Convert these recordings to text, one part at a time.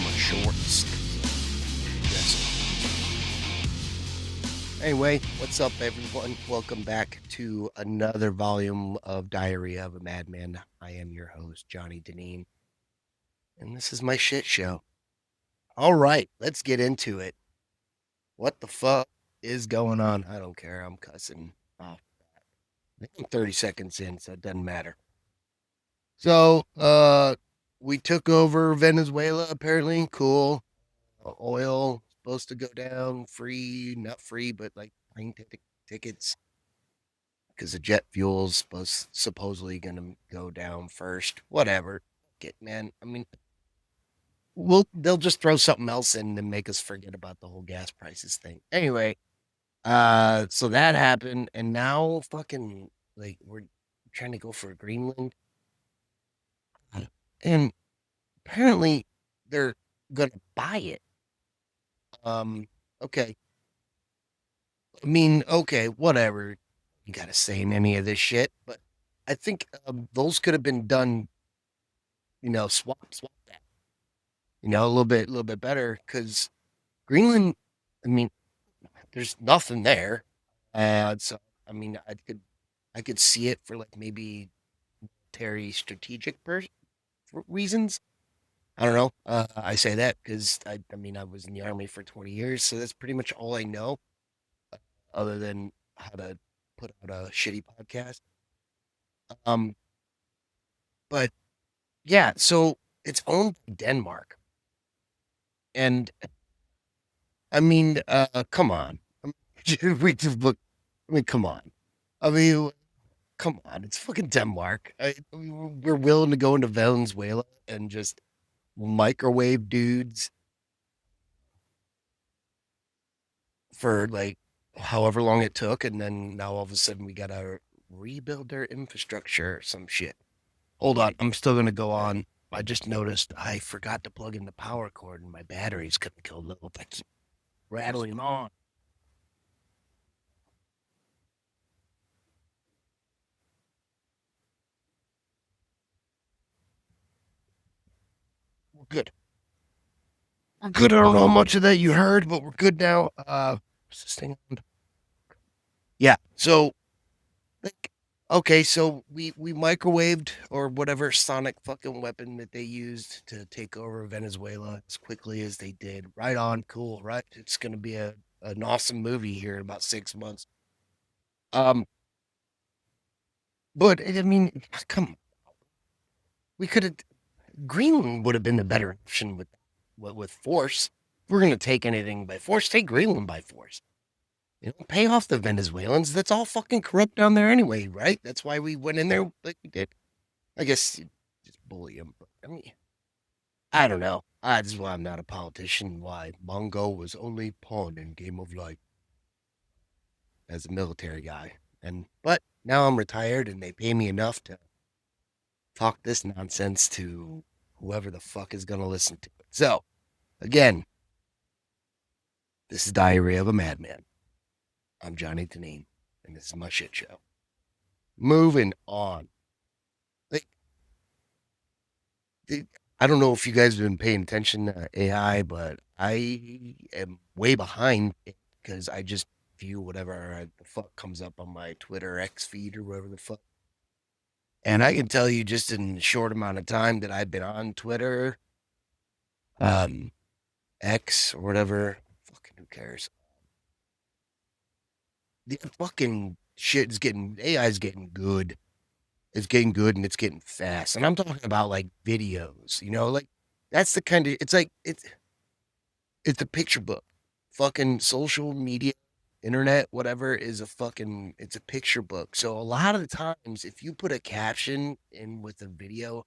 my shorts. Yes. Anyway, what's up, everyone? Welcome back to another volume of Diarrhea of a Madman. I am your host, Johnny Deneen, and this is my shit show. All right, let's get into it. What the fuck is going on? I don't care. I'm cussing. Oh, I'm 30 seconds in, so it doesn't matter. So, we took over Venezuela, apparently. Cool. Oil supposed to go down free, not free, but like tickets because the jet fuel's supposedly going to go down first. Whatever. Get man. I mean, they'll just throw something else in and make us forget about the whole gas prices thing. Anyway, so that happened, and now fucking like we're trying to go for Greenland, and apparently they're gonna buy it. Okay. I mean, okay, whatever. You gotta say in any of this shit, but I think those could have been done. Swap that. A little bit better because Greenland. I mean, there's nothing there, so I mean, I could see it for like maybe military strategic for reasons. I don't know. I say that because I mean, I was in the army for 20 years, so that's pretty much all I know, other than how to put out a shitty podcast. Um, but yeah, so it's owned by Denmark, and I mean, come on. We just look. I mean, come on. I mean, come on. It's fucking Denmark. We're willing to go into Venezuela and just microwave dudes for like however long it took, and then now all of a sudden we gotta rebuild their infrastructure or some shit. Hold on, I'm still gonna go on. I just noticed I forgot to plug in the power cord, and my battery's gonna go low if I keep rattling on. We're good. We're good. I don't know how much of that you heard, but we're good now. What's this thing on? Yeah. So, like, okay, so we microwaved or whatever sonic fucking weapon that they used to take over Venezuela as quickly as they did. Right on, cool, right? It's gonna be an awesome movie here in about 6 months. Um, but I mean, come on, we could have Greenland would have been the better option with force. If we're gonna take anything by force, take Greenland by force. Pay off the Venezuelans. That's all fucking corrupt down there anyway, right? That's why we went in there like we did. I guess you just bully them. But I mean, I don't know. This is why I'm not a politician. Why Mongo was only pawn in Game of Life as a military guy. But now I'm retired and they pay me enough to talk this nonsense to whoever the fuck is gonna listen to it. So again, this is Diarrhea of a Madman. I'm Johnny Deneen, and this is my shit show. Moving on. Like, I don't know if you guys have been paying attention to AI, but I am way behind because I just view whatever the fuck comes up on my Twitter X feed or whatever the fuck. And I can tell you just in a short amount of time that I've been on Twitter, um, X or whatever. Fucking who cares? The fucking shit is getting AI is getting good. It's getting good and it's getting fast. And I'm talking about like videos, like that's the kind of it's a picture book. Fucking social media, internet, whatever is it's a picture book. So a lot of the times if you put a caption in with a video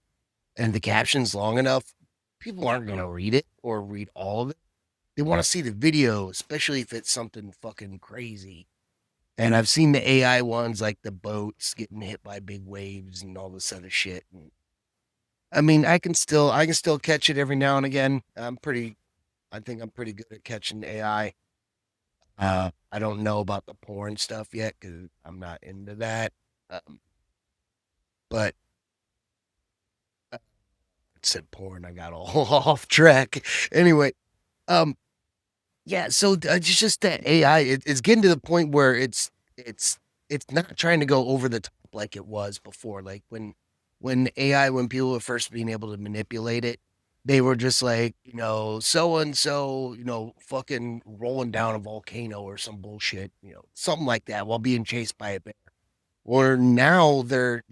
and the caption's long enough, people aren't going to read it or read all of it. They want to see the video, especially if it's something fucking crazy. And I've seen the AI ones like the boats getting hit by big waves and all this other shit. And I mean, I can still catch it every now and again. I think I'm pretty good at catching AI. I don't know about the porn stuff yet because I'm not into that. Um, but said porn. I got all off track. Anyway, um, yeah. So it's just that AI. It's getting to the point where it's it's not trying to go over the top like it was before. Like when AI, when people were first being able to manipulate it, they were just like, so and so, fucking rolling down a volcano or some bullshit, something like that while being chased by a bear. Or now they're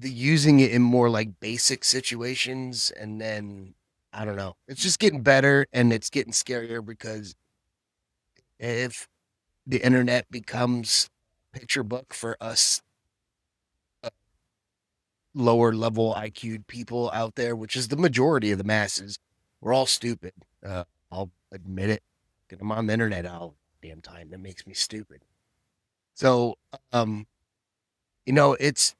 using it in more like basic situations, and then I don't know. It's just getting better and it's getting scarier because if the internet becomes picture book for us lower level IQ people out there, which is the majority of the masses, we're all stupid. I'll admit it. Get them on the internet all damn time. That makes me stupid. So, um, it's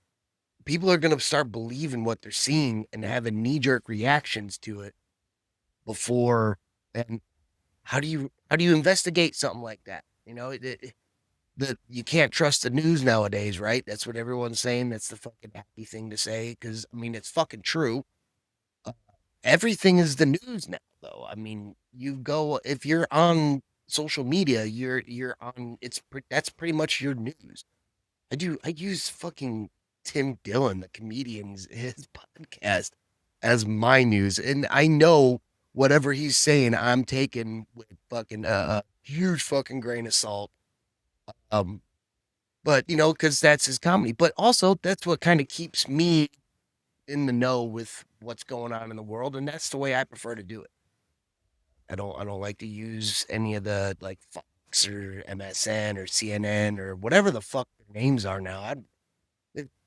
people are going to start believing what they're seeing and having knee jerk reactions to it before. And how do you investigate something like that? You can't trust the news nowadays, right? That's what everyone's saying. That's the fucking happy thing to say because I mean it's fucking true. Uh, Everything is the news now, though. I mean, you go if you're on social media, you're on. That's pretty much your news. I use fucking Tim Dillon, the comedian's his podcast as my news, and I know whatever he's saying, I'm taking with fucking huge fucking grain of salt. Um, but because that's his comedy, but also that's what kind of keeps me in the know with what's going on in the world, and that's the way I prefer to do it. I don't like to use any of the like Fox or MSN or CNN or whatever the fuck their names are now.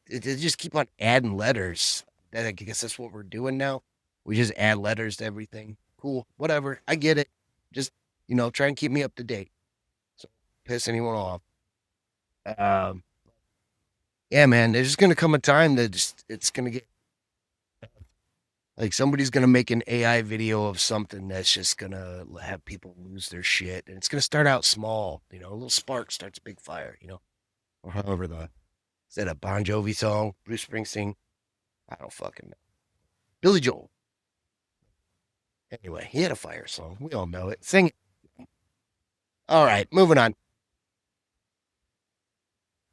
They just keep on adding letters. I guess that's what we're doing now. We just add letters to everything. Cool, whatever. I get it. Just try and keep me up to date. So piss anyone off. Um, yeah, man. There's just gonna come a time that it's gonna get like somebody's gonna make an AI video of something that's just gonna have people lose their shit, and it's gonna start out small. A little spark starts a big fire. Or however the is that a Bon Jovi song? Bruce Springsteen? I don't fucking know. Billy Joel. Anyway, he had a fire song. We all know it. Sing it. All right, moving on.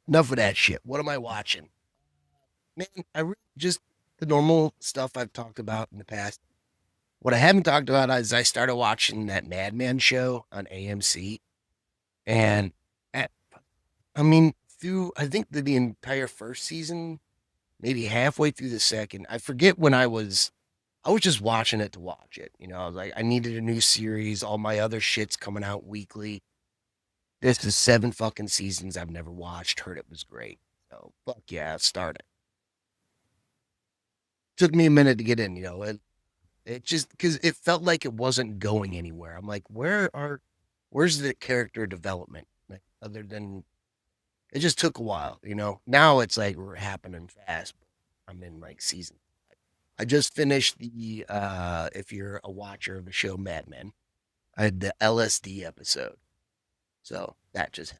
Enough of that shit. What am I watching? Man, I really just the normal stuff I've talked about in the past. What I haven't talked about is I started watching that Madman show on AMC. And at, I mean, through I think the entire first season, maybe halfway through the second, I forget when I was just watching it to watch it. I was like, I needed a new series. All my other shit's coming out weekly. This is 7 fucking seasons I've never watched. Heard it was great. So fuck yeah, start it. Took me a minute to get in. It just because it felt like it wasn't going anywhere. I'm like, where's the character development? Like other than it just took a while. Now it's like we're happening fast. I'm in like season. I just finished the if you're a watcher of the show Mad Men, I had the LSD episode. So that just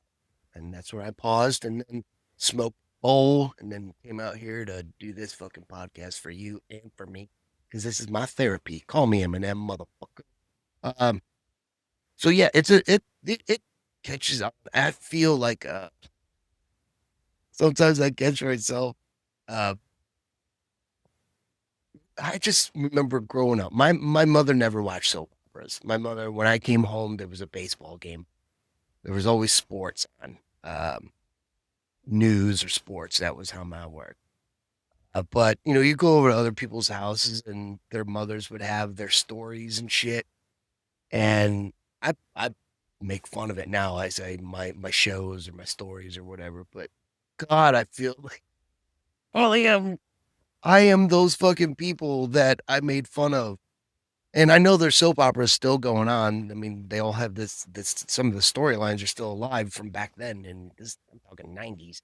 and that's where I paused and then smoked a bowl and then came out here to do this fucking podcast for you and for me because this is my therapy. Call me Eminem, motherfucker. Um, so yeah, it catches up. I feel like sometimes I catch myself. Uh, I just remember growing up. My mother never watched soap operas. My mother, when I came home, there was a baseball game. There was always sports on, news or sports. That was how mine worked. But you go over to other people's houses and their mothers would have their stories and shit. And I make fun of it now. I say my shows or my stories or whatever. But God, I feel like I am those fucking people that I made fun of. And I know there's soap operas still going on. I mean, they all have this some of the storylines are still alive from back then and this I'm talking 90s.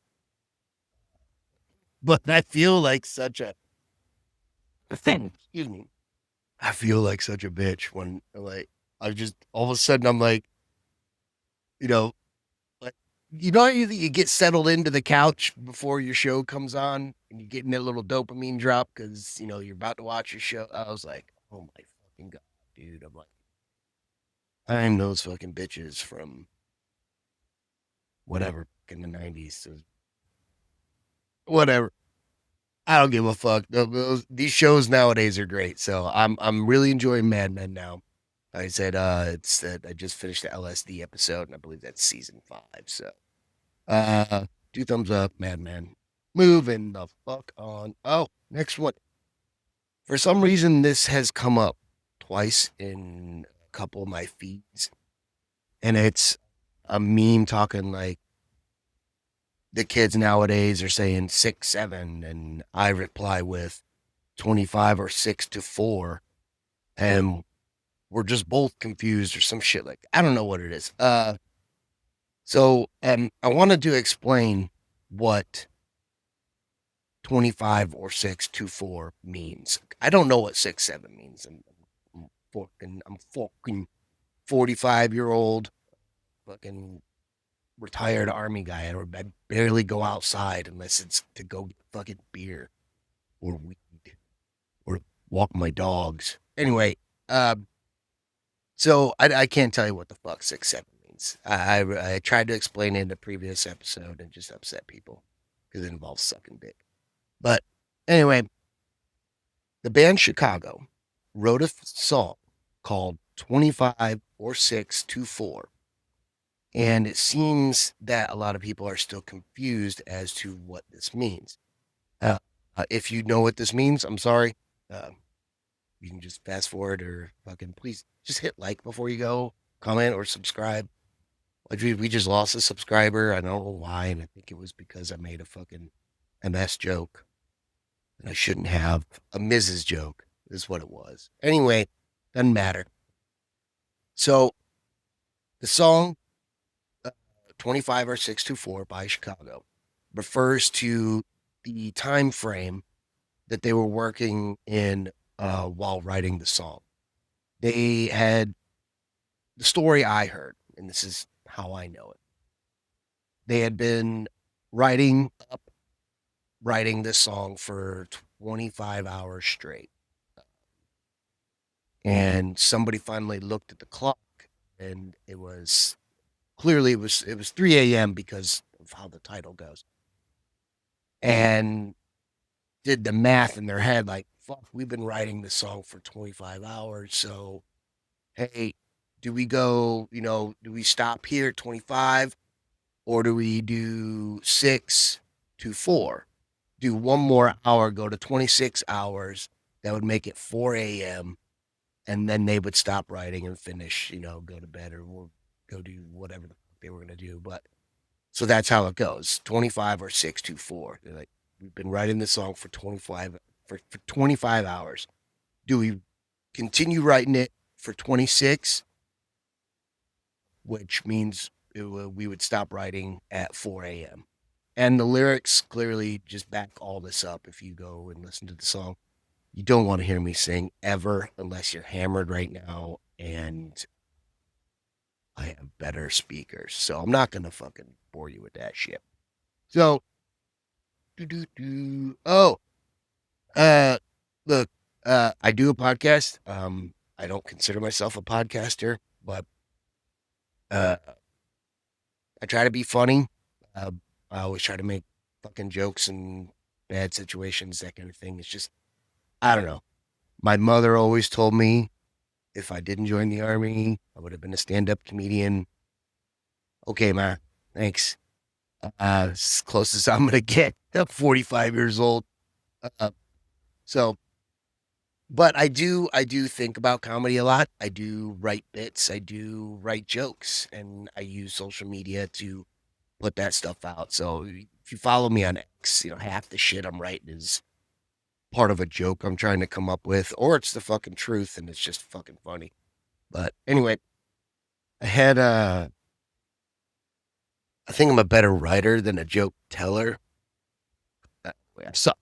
But I feel like such a thing. Excuse me. I feel like such a bitch when like I just all of a sudden I'm like, you know, like you know, you get settled into the couch before your show comes on, and you're getting that little dopamine drop because you know you're about to watch your show. I was like, oh my fucking god, dude! I'm like, I'm those fucking bitches from whatever in the '90s, so whatever. I don't give a fuck. These shows nowadays are great, so I'm really enjoying Mad Men now. Like I said, it's I just finished the LSD episode, and I believe that's season 5. So, uh, 2 thumbs up, Mad Men. Moving the fuck on. Oh, next one. For some reason, this has come up twice in a couple of my feeds, and it's a meme talking like the kids nowadays are saying 6, 7, and I reply with 25 or 6 to 4, and we're just both confused or some shit like I don't know what it is. So I wanted to explain what 25 or 6 to 4 means. I don't know what 6, 7 means. I'm fucking 45-year old fucking retired army guy. I barely go outside unless it's to go get fucking beer or weed or walk my dogs. Anyway, um, so I can't tell you what the fuck 6, 7 means. I tried to explain it in the previous episode and just upset people because it involves sucking dick. But anyway, the band Chicago wrote a song called 25 or 6 to 4. And it seems that a lot of people are still confused as to what this means. Uh, if you know what this means, I'm sorry. Uh, you can just fast forward or fucking please just hit like before you go, comment or subscribe. Like we just lost a subscriber. I don't know why, and I think it was because I made a fucking MS joke and I shouldn't have. A Mrs. joke is what it was. Anyway, doesn't matter. So the song 25 or 6 to 4 by Chicago refers to the time frame that they were working in while writing the song. They had the story I heard, and this is how I know it. They had been writing this song for 25 hours straight. And somebody finally looked at the clock and it was clearly it was 3 a.m. because of how the title goes. And did the math in their head like, fuck, we've been writing this song for 25 hours. So, hey, do we go, do we stop here at 25 or do we do 6 to 4? Do one more hour, go to 26 hours. That would make it 4 a.m. And then they would stop writing and finish, go to bed or go do whatever the fuck they were going to do. But so that's how it goes 25 or 6 to 4. They're like, we've been writing this song for 25 hours. Do we continue writing it for 26, which means we would stop writing at 4 a.m. And the lyrics clearly just back all this up if you go and listen to the song. You don't want to hear me sing ever unless you're hammered right now and I have better speakers. So I'm not going to fucking bore you with that shit. So, oh, uh, look, I do a podcast. I don't consider myself a podcaster, but uh, I try to be funny. Uh, I always try to make fucking jokes and bad situations, that kind of thing. It's just, I don't know. My mother always told me if I didn't join the army, I would have been a stand up comedian. Okay, ma, thanks. As close as I'm going to get. I'm 45 years old. Uh, so, but I do think about comedy a lot. I do write bits. I do write jokes, and I use social media to put that stuff out. So if you follow me on X, half the shit I'm writing is part of a joke I'm trying to come up with, or it's the fucking truth and it's just fucking funny. But anyway, I had I think I'm a better writer than a joke teller. I suck,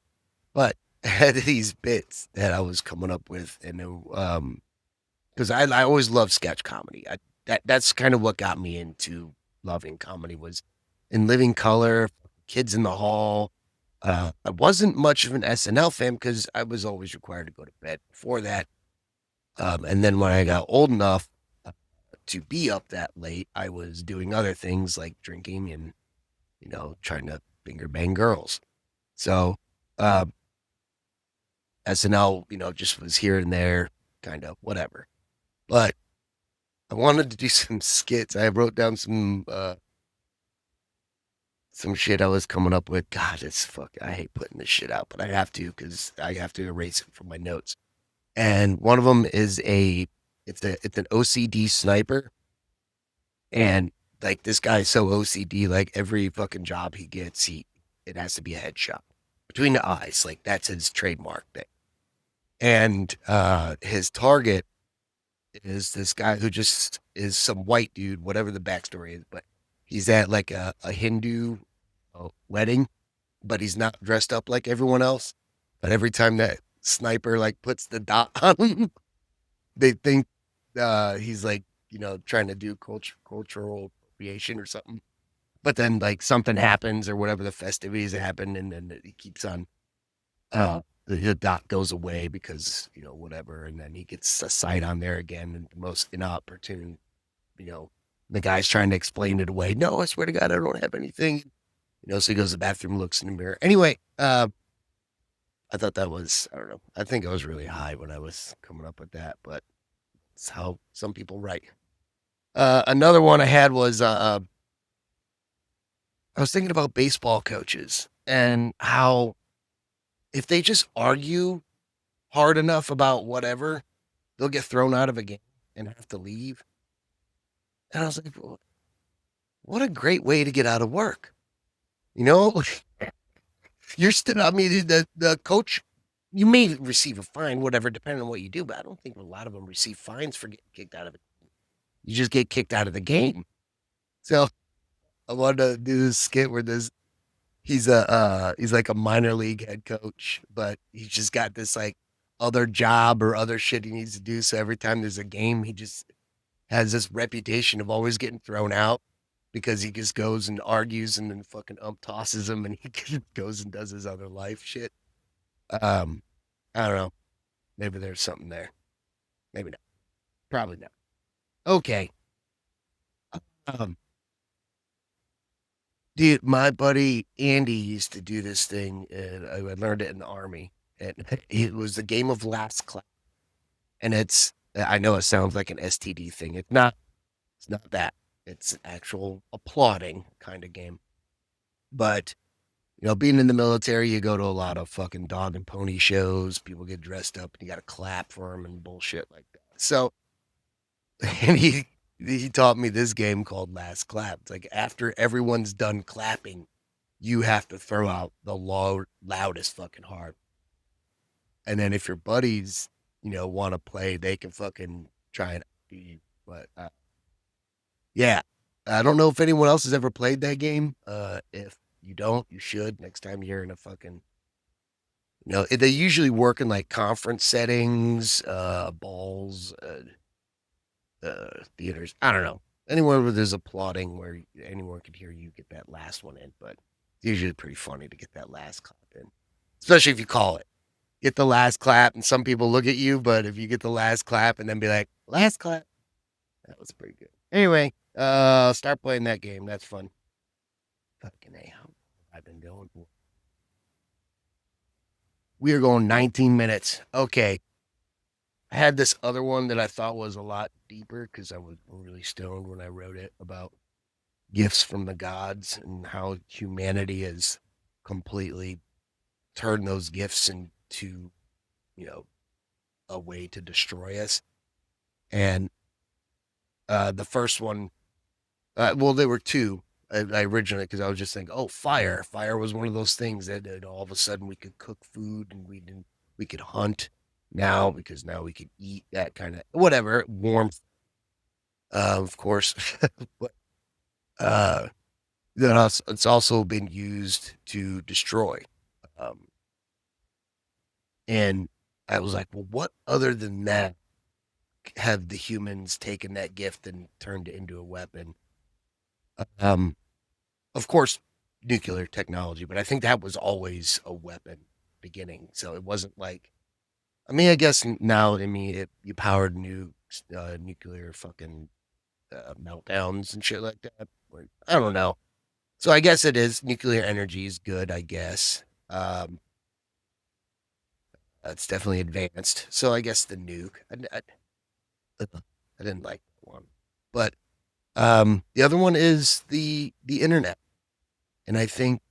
but I had these bits that I was coming up with, and because I always loved sketch comedy. That's kind of what got me into loving comedy was In Living Color, Kids in the Hall. I wasn't much of an SNL fan because I was always required to go to bed before that. And then when I got old enough uh, to be up that late, I was doing other things like drinking and, trying to finger bang girls. So, uh, SNL, just was here and there, kind of whatever. But I wanted to do some skits. I wrote down some shit I was coming up with. God, it's fuck. I hate putting this shit out, but I have to because I have to erase it from my notes. And one of them is it's an OCD sniper, and like this guy's so OCD, like every fucking job he gets, it has to be a headshot between the eyes, like that's his trademark thing. And his target is this guy who just is some white dude, whatever the backstory is, but he's at like a Hindu wedding, but he's not dressed up like everyone else. But every time that sniper like puts the dot on him, they think he's like, trying to do cultural appropriation or something. But then like something happens or whatever the festivities happen, and then he keeps on the dot goes away because, whatever, and then he gets a sight on there again, and the most inopportune, you know, the guy's trying to explain it away. No, I swear to God, I don't have anything. So he goes to the bathroom, looks in the mirror. Anyway, I thought that was, I don't know. I think I was really high when I was coming up with that, but it's how some people write. Another one I had was I was thinking about baseball coaches and how if they just argue hard enough about whatever, they'll get thrown out of a game and have to leave. And I was like, well, what a great way to get out of work. You know, you're still, I mean, the coach, you may receive a fine, whatever, depending on what you do, but I don't think a lot of them receive fines for getting kicked out of it. You just get kicked out of the game. So I wanted to do this skit where he's like a minor league head coach, but he's just got this like other job or other shit he needs to do. So every time there's a game, he just has this reputation of always getting thrown out because he just goes and argues and then fucking tosses him and he just goes and does his other life shit. Um, I don't know. Maybe there's something there. Maybe not. Probably not. Okay. Um, Dude, my buddy Andy used to do this thing, and I learned it in the army. And it was the game of last clap. And I know it sounds like an STD thing. It's not. It's not that. It's an actual applauding kind of game. But being in the military, you go to a lot of fucking dog and pony shows. People get dressed up, and you got to clap for them and bullshit like that. So, and he taught me this game called Last Clap. It's like after everyone's done clapping, you have to throw out the loudest fucking heart. And then if your buddies, want to play, they can fucking try and beat you. But yeah, I don't know if anyone else has ever played that game. If you don't, you should. Next time you're in a fucking, they usually work in like conference settings, balls, theaters. I don't know. Anywhere where there's applauding, where anyone can hear you get that last one in. But it's usually pretty funny to get that last clap in, especially if you call it. Get the last clap, and some people look at you, but if you get the last clap and then be like, last clap, that was pretty good. Anyway, start playing that game. That's fun. Fucking A, how I've been going for. We are going 19 minutes. Okay. I had this other one that I thought was a lot deeper because I was really stoned when I wrote it about gifts from the gods and how humanity has completely turned those gifts into, you know, a way to destroy us. And the first one, well, there were two. I originally, because I was just thinking, oh, fire. Fire was one of those things that all of a sudden we could cook food and we could hunt now because now we could eat that kind of whatever warmth, of course. But uh, it's also been used to destroy. Um, and I was like, well, what other than that have the humans taken that gift and turned it into a weapon? Um, Of course, nuclear technology, but I think that was always a weapon beginning. So it wasn't like, I mean, I guess now, I mean, you powered nuclear fucking meltdowns and shit like that. Or, I don't know. So I guess it is nuclear energy is good, I guess. It's definitely advanced. So I guess the nuke. I didn't like that one, but the other one is the internet, and I think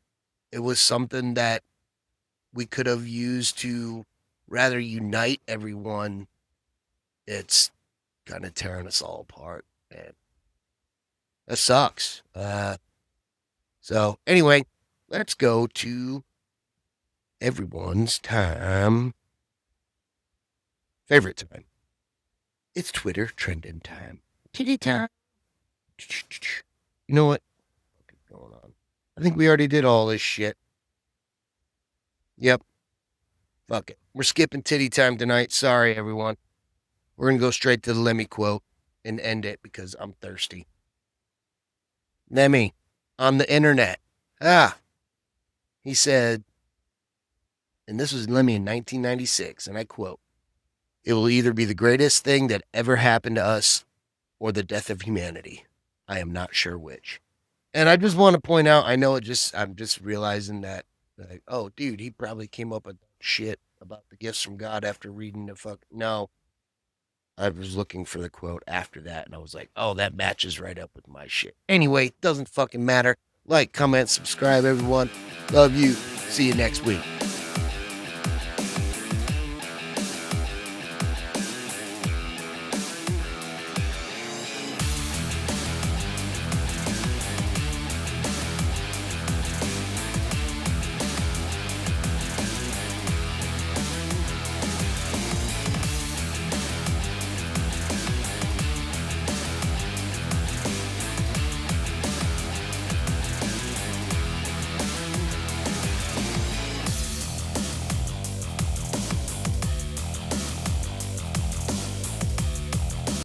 it was something that we could have used to rather unite everyone. It's kind of tearing us all apart, and that sucks. So anyway, let's go to everyone's favorite time. It's Twitter trending time. Titty time. You know what? What's going on? I think we already did all this shit. Yep. Fuck it. We're skipping titty time tonight. Sorry, everyone. We're going to go straight to the Lemmy quote and end it because I'm thirsty. Lemmy, on the internet. He said, and this was Lemmy in 1996, and I quote, "It will either be the greatest thing that ever happened to us or the death of humanity. I am not sure which." And I just want to point out, I'm just realizing that, like, oh, dude, he probably came up with shit about the gifts from God after reading the fuck. No, I was looking for the quote after that, and I was like, oh, that matches right up with my shit. Anyway, doesn't fucking matter. Like, comment, subscribe, everyone. Love you. See you next week.